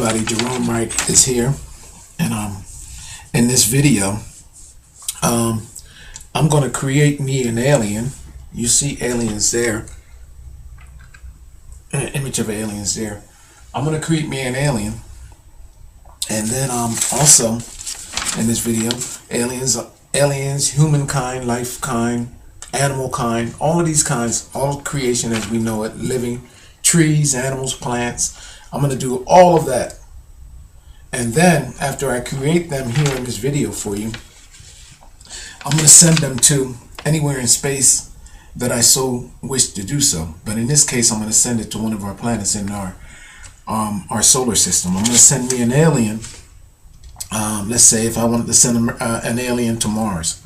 everybody, Jerome Wright is here, and in this video I'm going to create me an alien. You see aliens there, an image of aliens there. I'm going to create me an alien, and then also in this video, aliens, humankind, life kind, animal kind, all of these kinds, all creation as we know it, living, trees, animals, plants. I'm going to do all of that. And then after I create them here in this video for you, I'm going to send them to anywhere in space that I so wish to do so. But in this case, I'm going to send it to one of our planets in our solar system. I'm going to send me an alien. Let's say if I wanted to send an alien to Mars,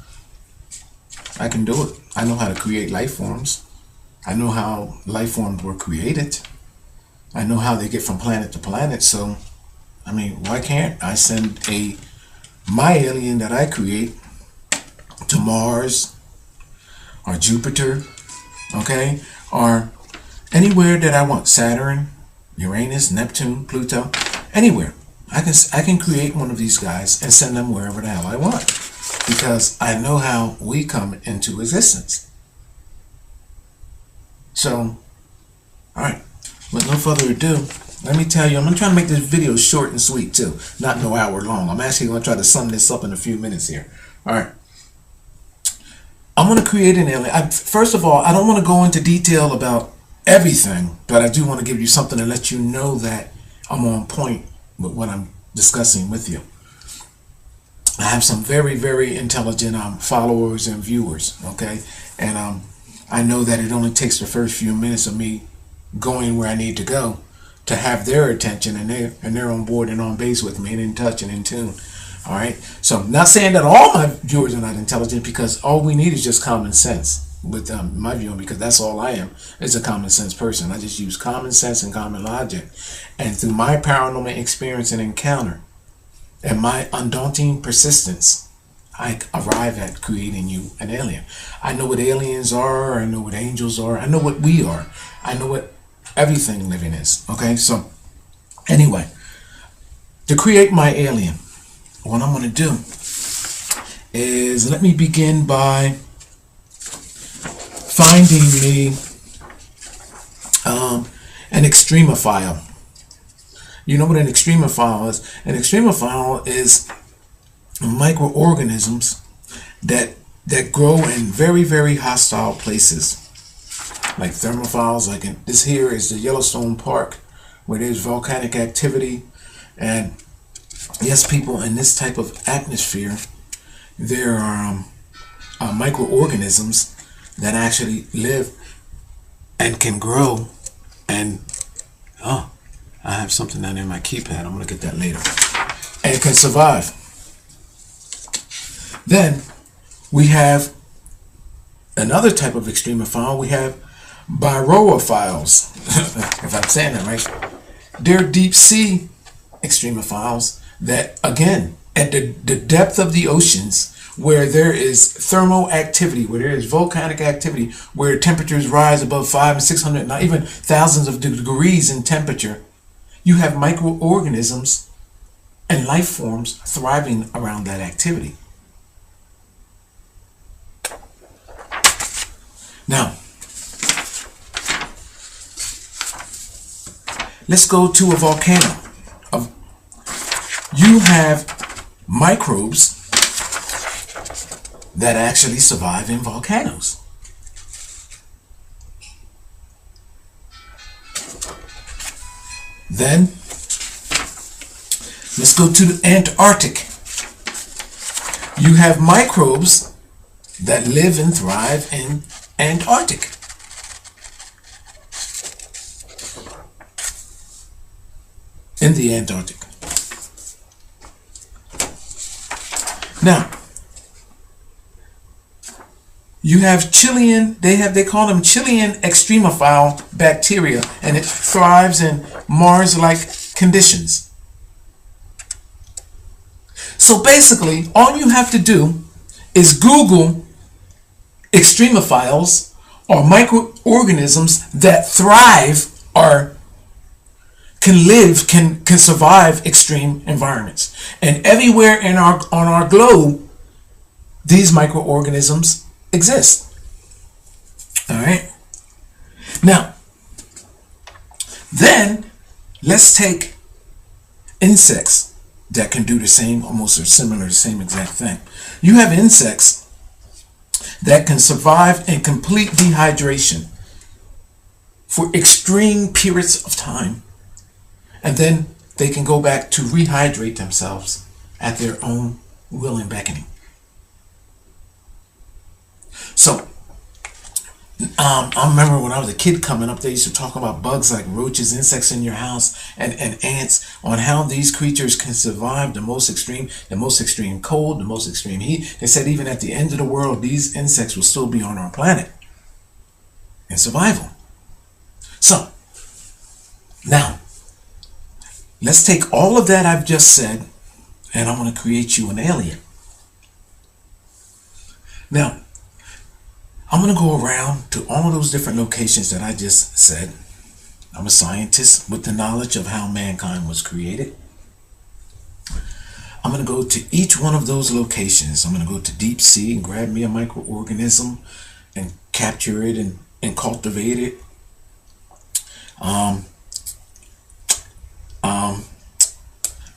I can do it. I know how to create life forms. I know how life forms were created. I know how they get from planet to planet. So, I mean, why can't I send my alien that I create to Mars or Jupiter, okay, or anywhere that I want? Saturn, Uranus, Neptune, Pluto, anywhere. I can create one of these guys and send them wherever the hell I want, because I know how we come into existence. So, all right, with no further ado, let me tell you, I'm going to try to make this video short and sweet too, not no hour long. I'm actually going to try to sum this up in a few minutes here. All right. I'm going to create an alien. First of all, I don't want to go into detail about everything, but I do want to give you something to let you know that I'm on point with what I'm discussing with you. I have some very, very intelligent followers and viewers, okay? And I know that it only takes the first few minutes of me going where I need to go to have their attention, and they're on board and on base with me and in touch and in tune. All right, so I'm not saying that all my viewers are not intelligent, because all we need is just common sense with my viewing, because that's all I am, is a common sense person. I just use common sense and common logic, and through my paranormal experience and encounter and my undaunting persistence, I arrive at creating you an alien. I know what aliens are, I know what angels are, I know what we are, I know what everything living is. Okay, so anyway, to create my alien, what I'm going to do is, let me begin by finding me an extremophile. You know what an extremophile is? An extremophile is microorganisms that grow in very, very hostile places, like thermophiles. Like this here is the Yellowstone Park, where there's volcanic activity. And yes, people, in this type of atmosphere, there are microorganisms that actually live and can grow. And I have something down there in my keypad. I'm going to get that later. And can survive. Then we have another type of extremophile. We have birophiles, if I'm saying that right. They're deep sea extremophiles that, again, at the depth of the oceans, where there is thermal activity, where there is volcanic activity, where temperatures rise above 500 and 600, not even thousands of degrees in temperature, you have microorganisms and life forms thriving around that activity. Now, let's go to a volcano. You have microbes that actually survive in volcanoes. Then, let's go to the Antarctic. You have microbes that live and thrive in Antarctic. In the Antarctic. Now, you have Chilean, they call them Chilean extremophile bacteria, and it thrives in Mars-like conditions. So basically, all you have to do is Google extremophiles or microorganisms that thrive or can survive extreme environments. And everywhere on our globe, these microorganisms exist. All right. Now, then let's take insects that can do the same, almost or similar, the same exact thing. You have insects that can survive in complete dehydration for extreme periods of time, and then they can go back to rehydrate themselves at their own will and beckoning. So, I remember when I was a kid coming up, they used to talk about bugs like roaches, insects in your house, and ants, on how these creatures can survive the most extreme cold, the most extreme heat. They said even at the end of the world, these insects will still be on our planet in survival. So, now, let's take all of that I've just said, and I'm going to create you an alien. Now, I'm going to go around to all of those different locations that I just said. I'm a scientist with the knowledge of how mankind was created. I'm going to go to each one of those locations. I'm going to go to deep sea and grab me a microorganism and capture it and cultivate it.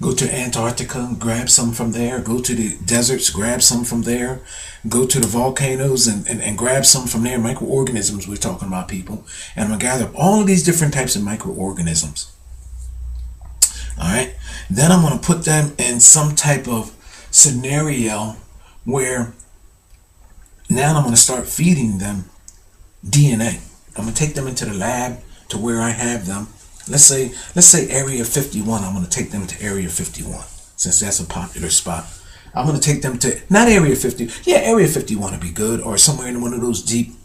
Go to Antarctica, grab some from there. Go to the deserts, grab some from there. Go to the volcanoes and grab some from there. Microorganisms, we're talking about, people. And I'm going to gather up all of these different types of microorganisms. All right. Then I'm going to put them in some type of scenario where now I'm going to start feeding them DNA. I'm going to take them into the lab to where I have them. Let's say Area 51. I'm going to take them to Area 51 since that's a popular spot. I'm going to take them to, not Area 50. Yeah, Area 51 would be good, or somewhere in one of those deep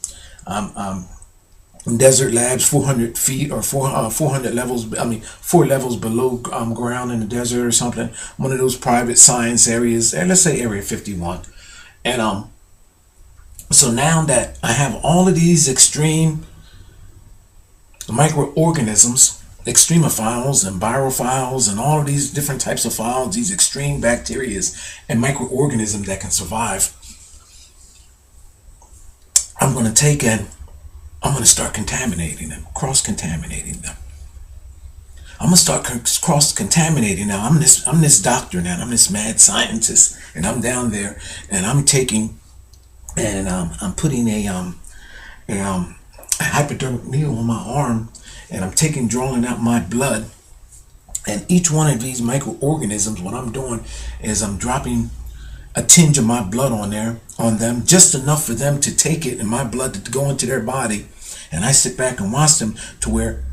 desert labs, 400 feet or 400 levels. I mean, 4 levels below ground in the desert or something. One of those private science areas. Let's say Area 51. And so now that I have all of these extreme microorganisms, extremophiles and birophiles and all of these different types of phials, these extreme bacteria and microorganisms that can survive, I'm going to take and I'm going to start contaminating them, cross-contaminating them. I'm going to start cross-contaminating now. I'm this doctor now. I'm this mad scientist, and I'm down there, and I'm taking and I'm putting a hypodermic needle on my arm, and I'm drawing out my blood, and each one of these microorganisms, what I'm doing is I'm dropping a tinge of my blood on them, just enough for them to take it and my blood to go into their body, and I sit back and watch them to where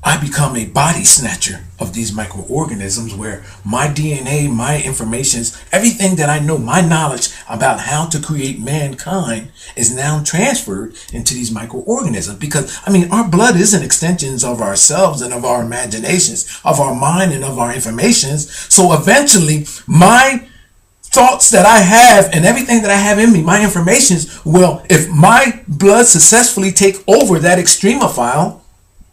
I become a body snatcher of these microorganisms, where my DNA, my informations, everything that I know, my knowledge about how to create mankind is now transferred into these microorganisms. Because, I mean, our blood isn't extensions of ourselves and of our imaginations, of our mind and of our informations. So eventually, my thoughts that I have and everything that I have in me, my informations, well, if my blood successfully take over that extremophile,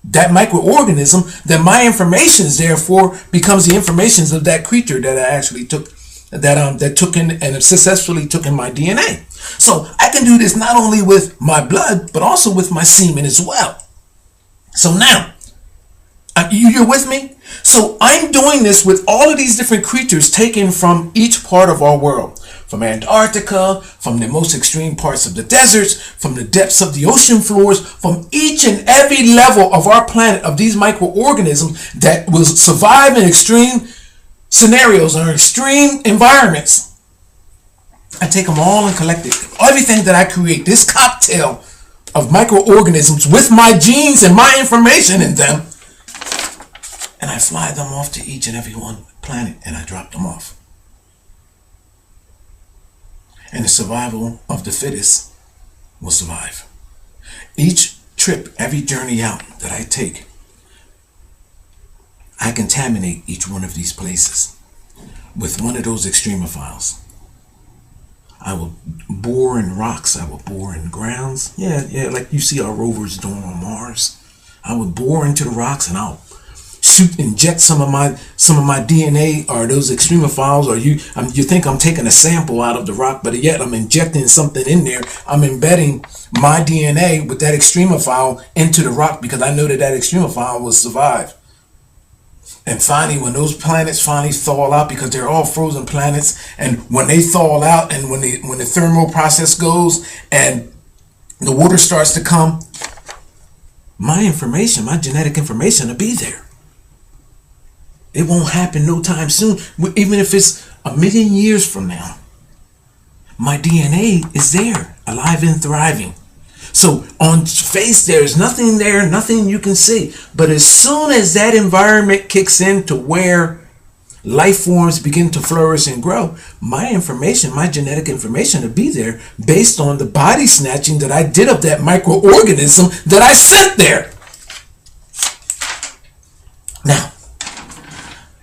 that microorganism, then my informations therefore becomes the informations of that creature that I actually took, that took in and successfully took in my DNA. So I can do this not only with my blood, but also with my semen as well. So now, you're with me? So I'm doing this with all of these different creatures taken from each part of our world. From Antarctica, from the most extreme parts of the deserts, from the depths of the ocean floors, from each and every level of our planet, of these microorganisms that will survive in extreme scenarios or extreme environments. I take them all and collect it. Everything that I create, this cocktail of microorganisms with my genes and my information in them, and I fly them off to each and every one planet, and I drop them off. And the survival of the fittest will survive. Each trip, every journey out that I take, I contaminate each one of these places with one of those extremophiles. I will bore in rocks. I will bore in grounds. Yeah, like you see our rovers doing on Mars. I will bore into the rocks, and I'll inject some of my DNA or those extremophiles, or you think I'm taking a sample out of the rock, but yet I'm injecting something in there. I'm embedding my DNA with that extremophile into the rock because I know that extremophile will survive. And finally, when those planets finally thaw out, because they're all frozen planets, and when they thaw out, and when the thermal process goes and the water starts to come, my information, my genetic information will be there. It won't happen no time soon. Even if it's 1,000,000 years from now, my DNA is there, alive and thriving. So on face, there's nothing there, nothing you can see. But as soon as that environment kicks in to where life forms begin to flourish and grow, my information, my genetic information will be there based on the body snatching that I did of that microorganism that I sent there. Now,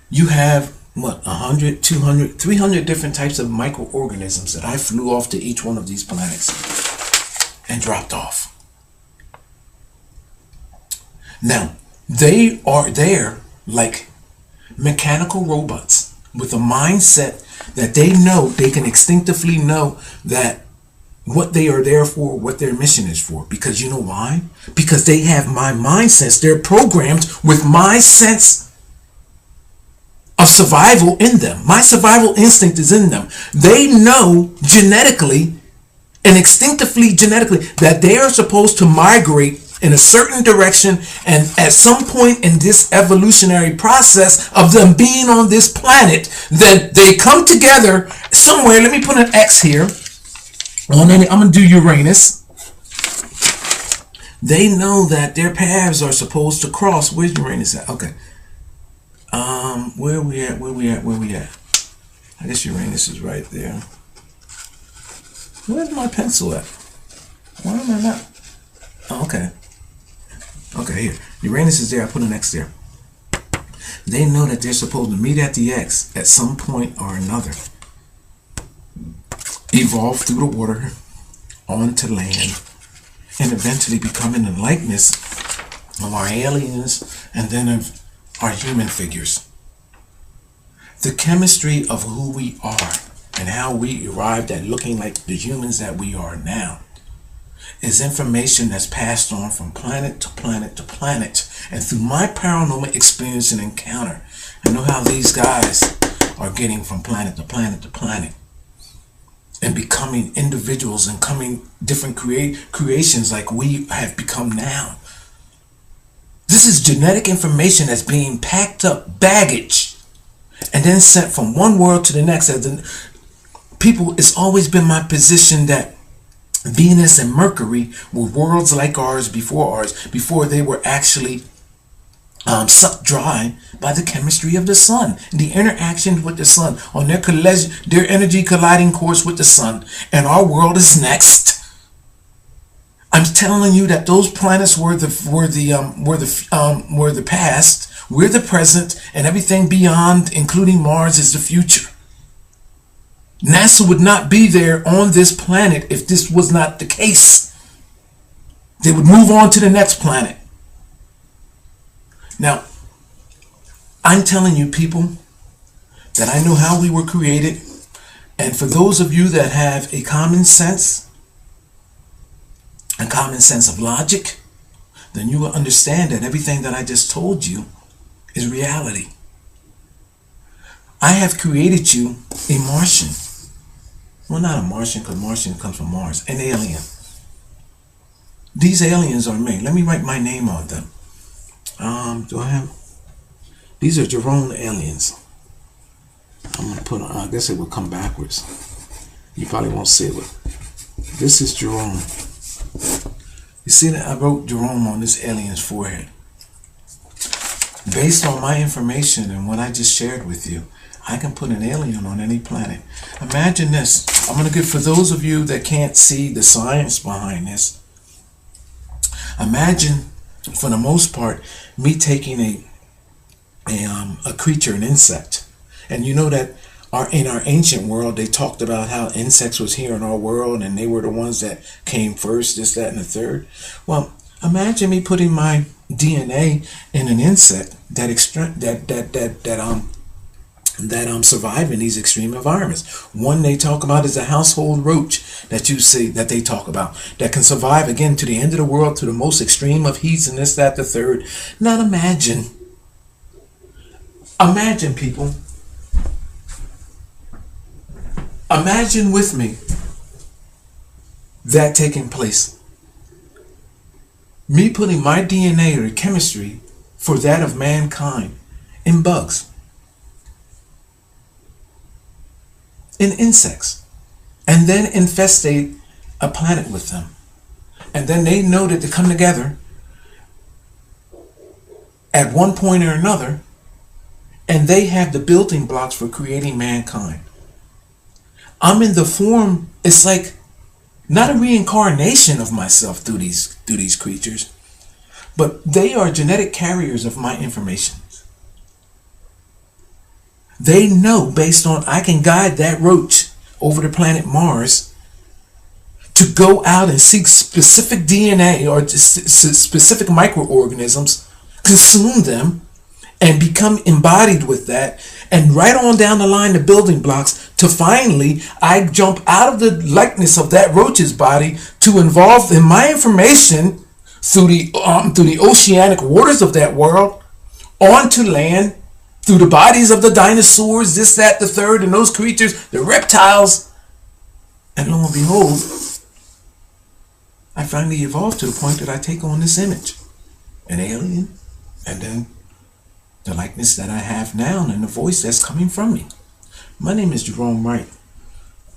you have, what, 100, 200, 300 different types of microorganisms that I flew off to each one of these planets and dropped off. Now, they are there like mechanical robots with a mindset that they know, they can instinctively know that what they are there for, what their mission is for. Because you know why? Because they have my mind sense. They're programmed with my sense of survival in them. My survival instinct is in them. They know genetically and instinctively genetically that they are supposed to migrate in a certain direction, and at some point in this evolutionary process of them being on this planet, then they come together somewhere. Let me put an X here. I'm going to do Uranus. They know that their paths are supposed to cross. Where's Uranus at? Okay. Where we at? I guess Uranus is right there. Where's my pencil at? Why am I not? Oh, okay. Okay, here. Uranus is there. I put an X there. They know that they're supposed to meet at the X at some point or another. Evolve through the water onto land and eventually become in the likeness of our aliens and then of our human figures. The chemistry of who we are and how we arrived at looking like the humans that we are now is information that's passed on from planet to planet to planet. And through my paranormal experience and encounter, I know how these guys are getting from planet to planet to planet and becoming individuals and coming different creations like we have become now. This is genetic information that's being packed up, baggage, and then sent from one world to the next. People, it's always been my position that Venus and Mercury were worlds like ours, before they were actually sucked dry by the chemistry of the sun, the interaction with the sun on their energy colliding course with the sun, and our world is next. I'm telling you that those planets were the past, we're the present, and everything beyond, including Mars, is the future. NASA would not be there on this planet if this was not the case. They would move on to the next planet. Now, I'm telling you, people, that I know how we were created. And for those of you that have a common sense of logic, then you will understand that everything that I just told you is reality. I have created you a Martian. Well, not a Martian, because Martian comes from Mars. An alien. These aliens are me. Let me write my name on them. Do I have? These are Gerone aliens. I'm going to put on, I guess it will come backwards. You probably won't see it. This is Gerone. You see that I wrote Jerome on this alien's forehead. Based on my information and what I just shared with you, I can put an alien on any planet. Imagine this. I'm going to give, for those of you that can't see the science behind this, imagine, for the most part, me taking a creature, an insect. And you know that in our ancient world, they talked about how insects was here in our world and they were the ones that came first, this, that, and the third. Well, imagine me putting my DNA in an insect that survive in these extreme environments. One they talk about is a household roach that you see that they talk about that can survive again to the end of the world, to the most extreme of heats and this, that, the third. Now imagine people, imagine with me that taking place. Me putting my DNA or chemistry for that of mankind in bugs, in insects, and then infestate a planet with them. And then they know that they come together at one point or another, and they have the building blocks for creating mankind. I'm in the form, it's like not a reincarnation of myself through these creatures, but they are genetic carriers of my information. They know based on, I can guide that roach over the planet Mars to go out and seek specific DNA or specific microorganisms, consume them, and become embodied with that, and right on down the line, the building blocks, to finally I jump out of the likeness of that roach's body to involve in my information through the oceanic waters of that world onto land, through the bodies of the dinosaurs, this, that, the third, and those creatures, the reptiles, and lo and behold, I finally evolve to the point that I take on this image, an alien, and then the likeness that I have now and the voice that's coming from me. My name is Jerome Wright.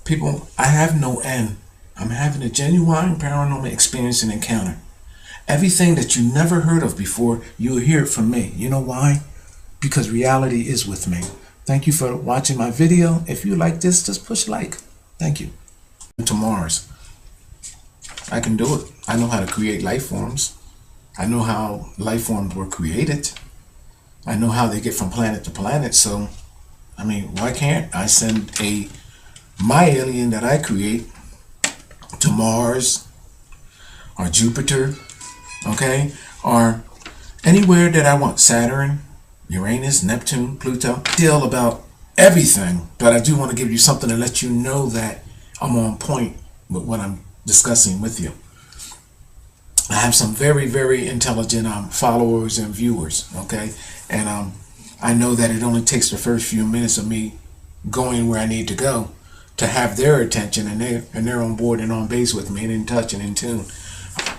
People, I have no end. I'm having a genuine paranormal experience and encounter. Everything that you never heard of before, you'll hear it from me. You know why? Because reality is with me. Thank you for watching my video. If you like this, just push like. Thank you. To Mars. I can do it. I know how to create life forms. I know how life forms were created. I know how they get from planet to planet. So, I mean, why can't I send my alien that I create to Mars or Jupiter, okay, or anywhere that I want, Saturn, Uranus, Neptune, Pluto. Deal about everything, but I do want to give you something to let you know that I'm on point with what I'm discussing with you. I have some very, very intelligent followers and viewers, okay, and I know that it only takes the first few minutes of me going where I need to go to have their attention, and they're on board and on base with me and in touch and in tune.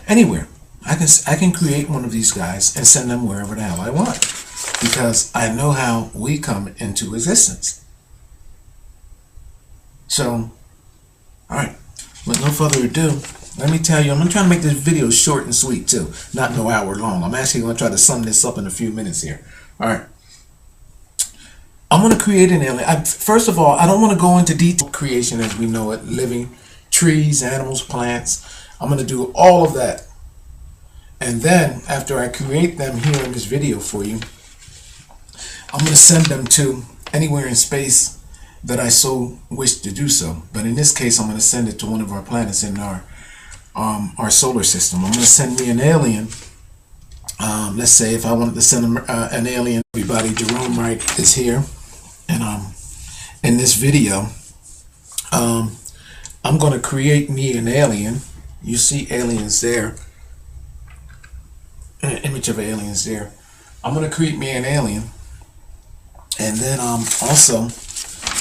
Anywhere I can create one of these guys and send them wherever the hell I want, because I know how we come into existence. So, alright, with no further ado, let me tell you, I'm going to try to make this video short and sweet too, not no hour long. I'm actually going to try to sum this up in a few minutes here. Alright, I'm going to create an alien. First of all, I don't want to go into detailed creation as we know it, living, trees, animals, plants. I'm going to do all of that. And then, after I create them here in this video for you, I'm going to send them to anywhere in space that I so wish to do so. But in this case, I'm going to send it to one of our planets in our solar system. I'm going to send me an alien. Let's say if I wanted to send an alien, everybody, Jerome Wright is here. And in this video, I'm going to create me an alien. You see aliens there. An image of aliens there. I'm going to create me an alien. And then also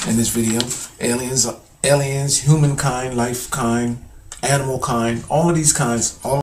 in this video, aliens, humankind, life kind, animal kind, all of these kinds, all